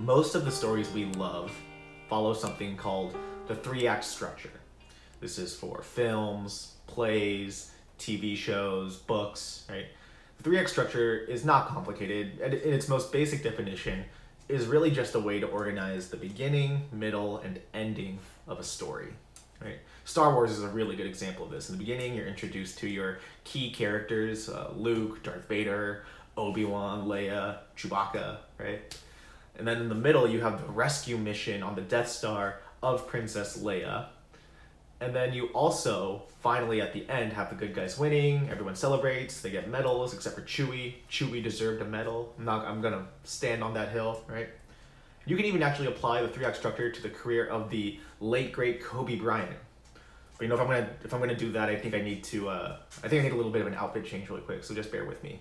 most of the stories we love follow something called the three-act structure. This is for films, plays, TV shows, books, right? The three-act structure is not complicated. In its most basic definition, is really just a way to organize the beginning, middle, and ending of a story, right? Star Wars is a really good example of this. In the beginning, you're introduced to your key characters, Luke, Darth Vader, Obi-Wan, Leia, Chewbacca, right? And then in the middle, you have the rescue mission on the Death Star of Princess Leia. And then you also, finally at the end, have the good guys winning, everyone celebrates, they get medals, except for Chewie. Chewie deserved a medal. I'm gonna stand on that hill, right? You can even actually apply the three-act structure to the career of the late, great Kobe Bryant. But you know, if I'm gonna do that, I think I need a little bit of an outfit change really quick, so just bear with me.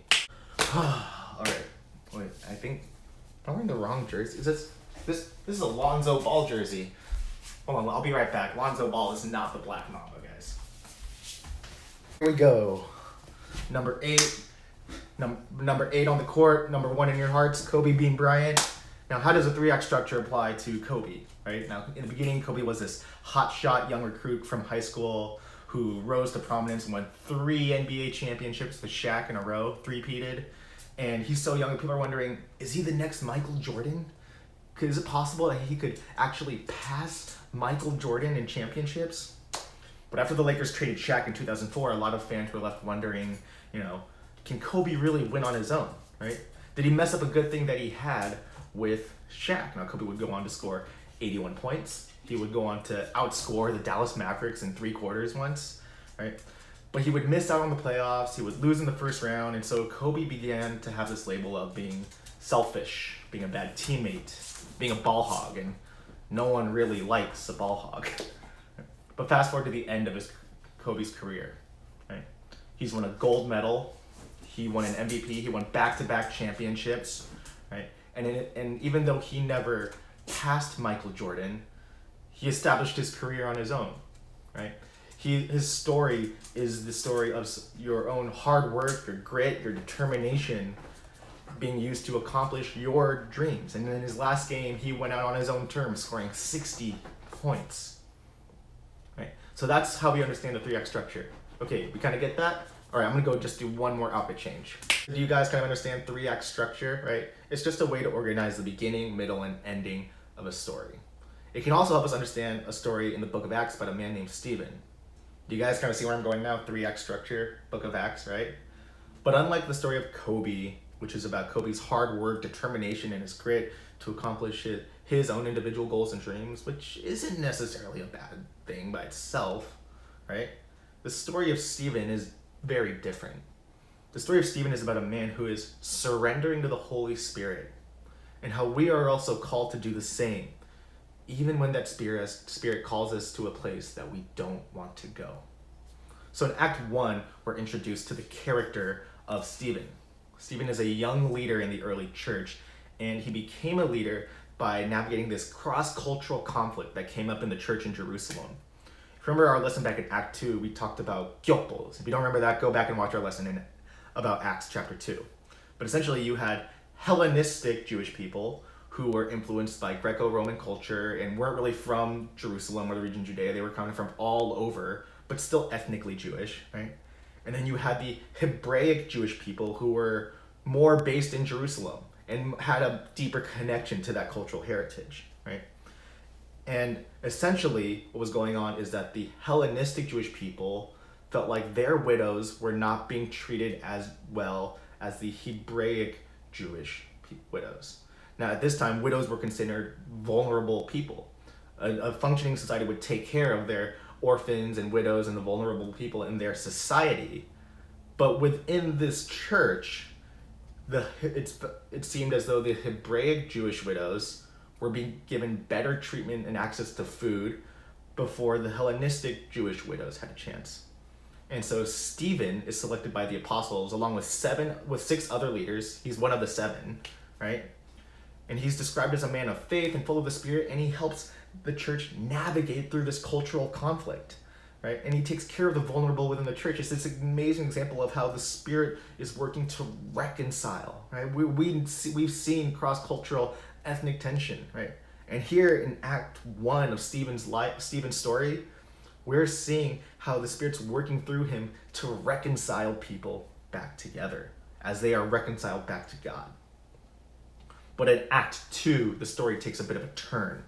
Alright, wait, I think I'm wearing the wrong jersey. This is a Lonzo Ball jersey. Hold on, I'll be right back. Lonzo Ball is not the Black Mamba, guys. Here we go. Number 8 on the court, number 1 in your hearts, Kobe Bean Bryant. Now, how does a three-act structure apply to Kobe, right? Now, in the beginning, Kobe was this hotshot young recruit from high school who rose to prominence and won 3 NBA championships with Shaq in a row, three-peated. And he's so young, and people are wondering, is he the next Michael Jordan? Is it possible that he could actually pass Michael Jordan in championships? But after the Lakers traded Shaq in 2004, a lot of fans were left wondering, can Kobe really win on his own, right? Did he mess up a good thing that he had with Shaq? Now, Kobe would go on to score 81 points. He would go on to outscore the Dallas Mavericks in 3 quarters once, right? But he would miss out on the playoffs. He would lose in the first round. And so Kobe began to have this label of being selfish, being a bad teammate, being a ball hog, and no one really likes a ball hog. But fast forward to the end of Kobe's career, right? He's won a gold medal. He won an MVP. He won back-to-back championships, right? And even though he never passed Michael Jordan, he established his career on his own, right? His story is the story of your own hard work, your grit, your determination being used to accomplish your dreams. And in his last game, he went out on his own terms, scoring 60 points, right? So that's how we understand the three-act structure. Okay, we kind of get that? All right, I'm gonna go just do one more outfit change. Do you guys kind of understand three-act structure, right? It's just a way to organize the beginning, middle, and ending of a story. It can also help us understand a story in the book of Acts about a man named Stephen. Do you guys kind of see where I'm going now? Three-act structure, book of Acts, right? But unlike the story of Kobe, which is about Kobe's hard work, determination, and his grit to accomplish his own individual goals and dreams, which isn't necessarily a bad thing by itself, right? The story of Stephen is very different. The story of Stephen is about a man who is surrendering to the Holy Spirit, and how we are also called to do the same, even when that spirit calls us to a place that we don't want to go. So in Act 1, we're introduced to the character of Stephen. Stephen is a young leader in the early church, and he became a leader by navigating this cross-cultural conflict that came up in the church in Jerusalem. Remember our lesson back in Act 2, we talked about gyopos. If you don't remember that, go back and watch our lesson about Acts chapter 2. But essentially you had Hellenistic Jewish people who were influenced by Greco-Roman culture and weren't really from Jerusalem or the region of Judea. They were coming from all over, but still ethnically Jewish, right? And then you had the Hebraic Jewish people who were more based in Jerusalem and had a deeper connection to that cultural heritage, right? And essentially what was going on is that the Hellenistic Jewish people felt like their widows were not being treated as well as the Hebraic Jewish widows. Now at this time, widows were considered vulnerable people. A functioning society would take care of their orphans and widows and the vulnerable people in their society. But within this church, it seemed as though the Hebraic Jewish widows were being given better treatment and access to food before the Hellenistic Jewish widows had a chance. And so Stephen is selected by the apostles along with 6 other leaders. He's one of the 7, right? And he's described as a man of faith and full of the Spirit, and he helps the church navigate through this cultural conflict, right? And he takes care of the vulnerable within the church. It's this amazing example of how the Spirit is working to reconcile, right? We've seen cross-cultural ethnic tension, right? And here in Act 1 of Stephen's story, we're seeing how the Spirit's working through him to reconcile people back together as they are reconciled back to God. But in Act 2, the story takes a bit of a turn.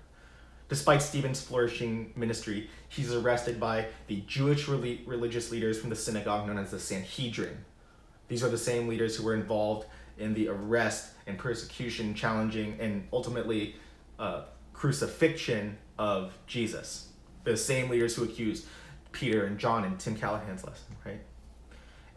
Despite Stephen's flourishing ministry, he's arrested by the Jewish religious leaders from the synagogue known as the Sanhedrin. These are the same leaders who were involved in the arrest and persecution, challenging, and ultimately crucifixion of Jesus. The same leaders who accused Peter and John and Tim Callahan's lesson, right?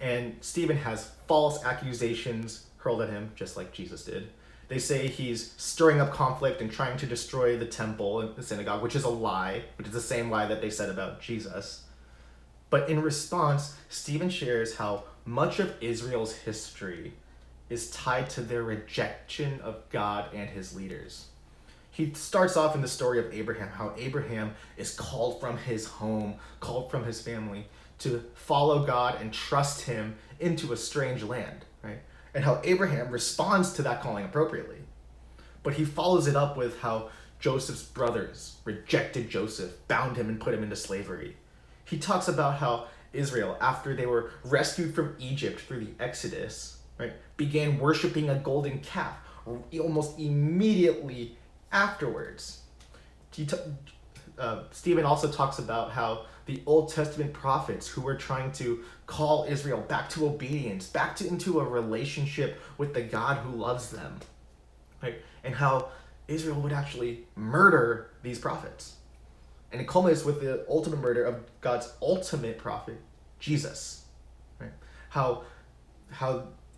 And Stephen has false accusations hurled at him, just like Jesus did. They say he's stirring up conflict and trying to destroy the temple and the synagogue, which is a lie, which is the same lie that they said about Jesus. But in response, Stephen shares how much of Israel's history is tied to their rejection of God and his leaders. He starts off in the story of Abraham, how Abraham is called from his home, called from his family, to follow God and trust him into a strange land, right? And how Abraham responds to that calling appropriately. But he follows it up with how Joseph's brothers rejected Joseph, bound him, and put him into slavery. He talks about how Israel, after they were rescued from Egypt through the Exodus, right, began worshiping a golden calf almost immediately afterwards. Stephen also talks about how the Old Testament prophets who were trying to call Israel back to obedience, into a relationship with the God who loves them, right? And how Israel would actually murder these prophets. And it culminates with the ultimate murder of God's ultimate prophet, Jesus, right? How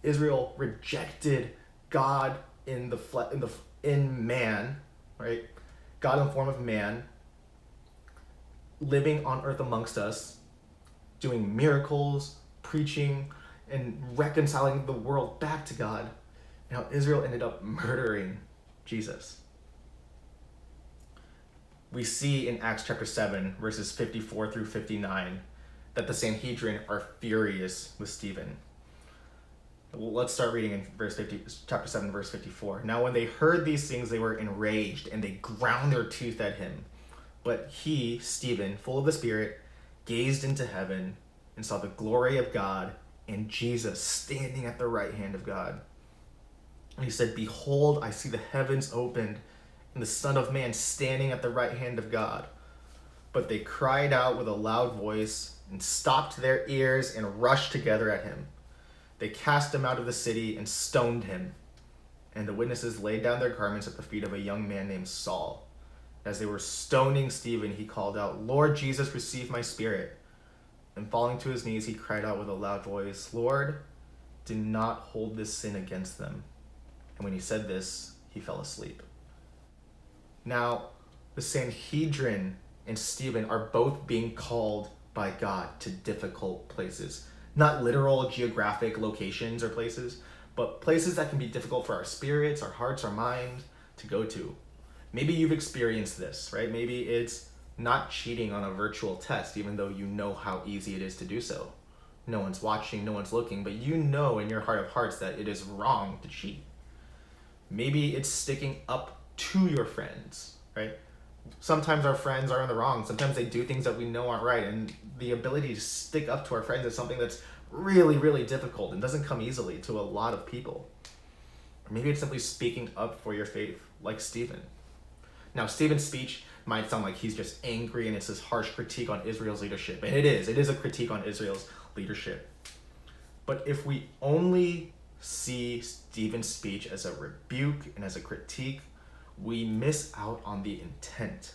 Israel rejected God in man, right? God in the form of man, living on earth amongst us, doing miracles, preaching, and reconciling the world back to God, and how Israel ended up murdering Jesus. We see in Acts chapter 7, verses 54 through 59, that the Sanhedrin are furious with Stephen. Well, let's start reading in chapter 7, verse 54. Now when they heard these things, they were enraged, and they ground their teeth at him. But he, Stephen, full of the Spirit, gazed into heaven and saw the glory of God and Jesus standing at the right hand of God. And he said, "Behold, I see the heavens opened and the Son of Man standing at the right hand of God." But they cried out with a loud voice and stopped their ears and rushed together at him. They cast him out of the city and stoned him. And the witnesses laid down their garments at the feet of a young man named Saul. As they were stoning Stephen, he called out, "Lord Jesus, receive my spirit." And falling to his knees, he cried out with a loud voice, "Lord, do not hold this sin against them." And when he said this, he fell asleep. Now, the Sanhedrin and Stephen are both being called by God to difficult places. Not literal geographic locations or places, but places that can be difficult for our spirits, our hearts, our mind to go to. Maybe you've experienced this, right? Maybe it's not cheating on a virtual test, even though you know how easy it is to do so. No one's watching, no one's looking, but you know in your heart of hearts that it is wrong to cheat. Maybe it's sticking up to your friends, right? Sometimes our friends are in the wrong. Sometimes they do things that we know aren't right. And the ability to stick up to our friends is something that's really, really difficult and doesn't come easily to a lot of people. Or maybe it's simply speaking up for your faith, like Stephen. Now, Stephen's speech might sound like he's just angry and it's this harsh critique on Israel's leadership. And it is a critique on Israel's leadership. But if we only see Stephen's speech as a rebuke and as a critique, we miss out on the intent.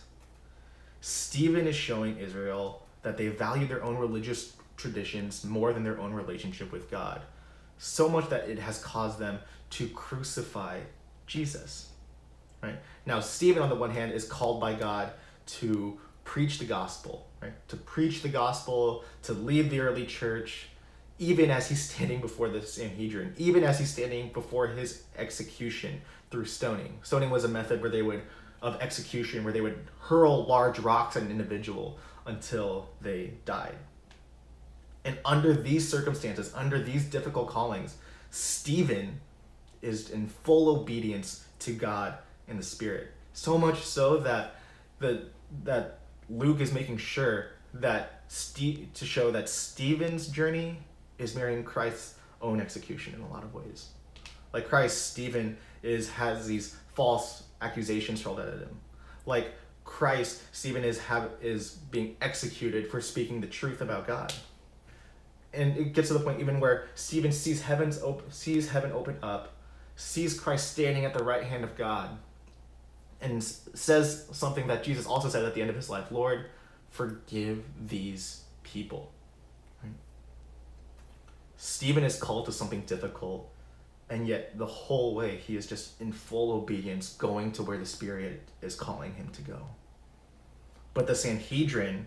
Stephen is showing Israel that they value their own religious traditions more than their own relationship with God. So much that it has caused them to crucify Jesus. Right? Now, Stephen, on the one hand, is called by God to preach the gospel, right? To preach the gospel, to lead the early church, even as he's standing before the Sanhedrin, even as he's standing before his execution through stoning. Stoning was a method of execution where they would hurl large rocks at an individual until they died. And under these circumstances, under these difficult callings, Stephen is in full obedience to God in the Spirit. So much so that that Luke is making sure that to show that Stephen's journey is mirroring Christ's own execution in a lot of ways. Like Christ, Stephen has these false accusations hurled at him. Like Christ, Stephen is being executed for speaking the truth about God. And it gets to the point even where Stephen sees heaven open up, sees Christ standing at the right hand of God, and says something that Jesus also said at the end of his life: Lord, forgive these people. Right? Stephen is called to something difficult, and yet the whole way he is just in full obedience, going to where the Spirit is calling him to go. But the Sanhedrin,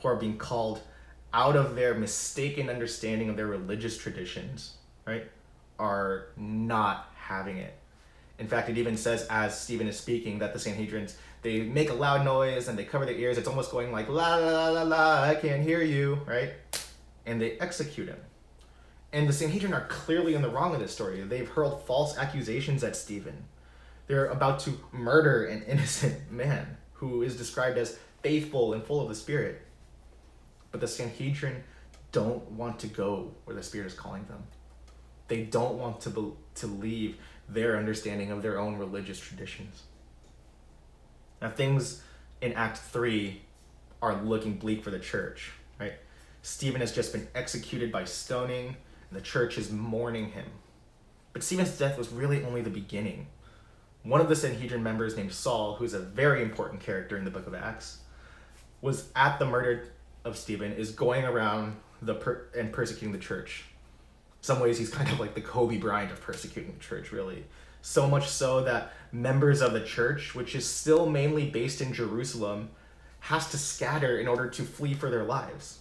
who are being called out of their mistaken understanding of their religious traditions, right, are not having it. In fact, it even says, as Stephen is speaking, that the Sanhedrins, they make a loud noise and they cover their ears. It's almost going like, la, la, la, la, I can't hear you, right? And they execute him. And the Sanhedrin are clearly in the wrong in this story. They've hurled false accusations at Stephen. They're about to murder an innocent man who is described as faithful and full of the Spirit. But the Sanhedrin don't want to go where the Spirit is calling them. They don't want to leave their understanding of their own religious traditions. Now, things in Act 3 are looking bleak for the church, right? Stephen has just been executed by stoning, and the church is mourning him. But Stephen's death was really only the beginning. One of the Sanhedrin members, named Saul, who's a very important character in the book of Acts, was at the murder of Stephen, is going around and persecuting the church. In some ways, he's kind of like the Kobe Bryant of persecuting the church, really. So much so that members of the church, which is still mainly based in Jerusalem, has to scatter in order to flee for their lives.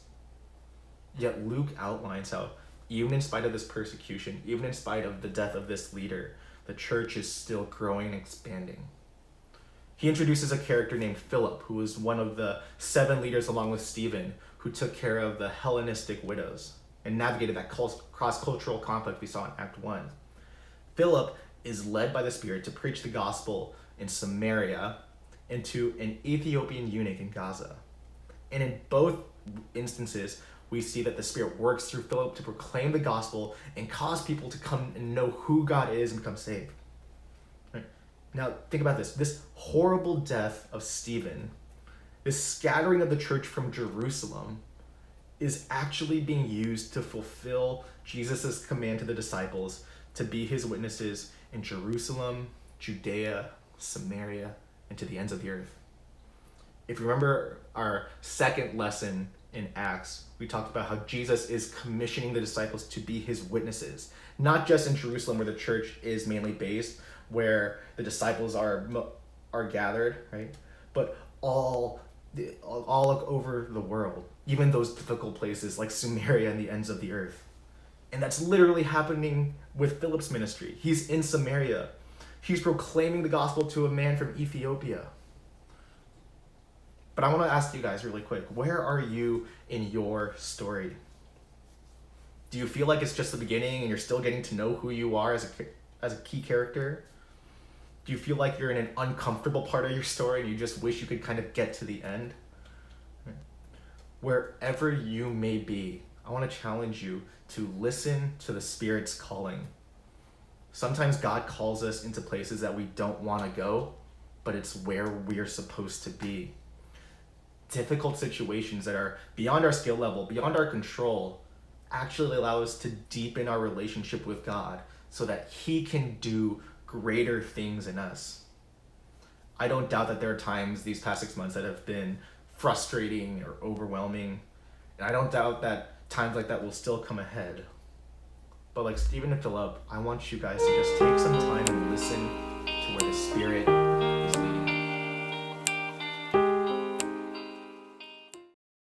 Yet Luke outlines how, even in spite of this persecution, even in spite of the death of this leader, the church is still growing and expanding. He introduces a character named Philip, who was one of the 7 leaders along with Stephen, who took care of the Hellenistic widows and navigated that cross-cultural conflict we saw in Act 1. Philip is led by the Spirit to preach the gospel in Samaria and to an Ethiopian eunuch in Gaza. And in both instances, we see that the Spirit works through Philip to proclaim the gospel and cause people to come and know who God is and become saved. Right? Now, think about this. This horrible death of Stephen, this scattering of the church from Jerusalem, is actually being used to fulfill Jesus' command to the disciples to be his witnesses in Jerusalem, Judea, Samaria, and to the ends of the earth. If you remember our second lesson in Acts, we talked about how Jesus is commissioning the disciples to be his witnesses, not just in Jerusalem where the church is mainly based, where the disciples are gathered, right? But all over the world, even those difficult places like Samaria and the ends of the earth. And that's literally happening with Philip's ministry. He's in Samaria. He's proclaiming the gospel to a man from Ethiopia. But I want to ask you guys really quick, where are you in your story? Do you feel like it's just the beginning and you're still getting to know who you are as a key character? Do you feel like you're in an uncomfortable part of your story and you just wish you could kind of get to the end? Wherever you may be, I want to challenge you to listen to the Spirit's calling. Sometimes God calls us into places that we don't want to go, but it's where we're supposed to be. Difficult situations that are beyond our skill level, beyond our control, actually allow us to deepen our relationship with God so that he can do greater things in us. I don't doubt that there are times these past 6 months that have been frustrating or overwhelming, and I don't doubt that times like that will still come ahead. But like Stephen and Philip, I want you guys to just take some time and listen to where the Spirit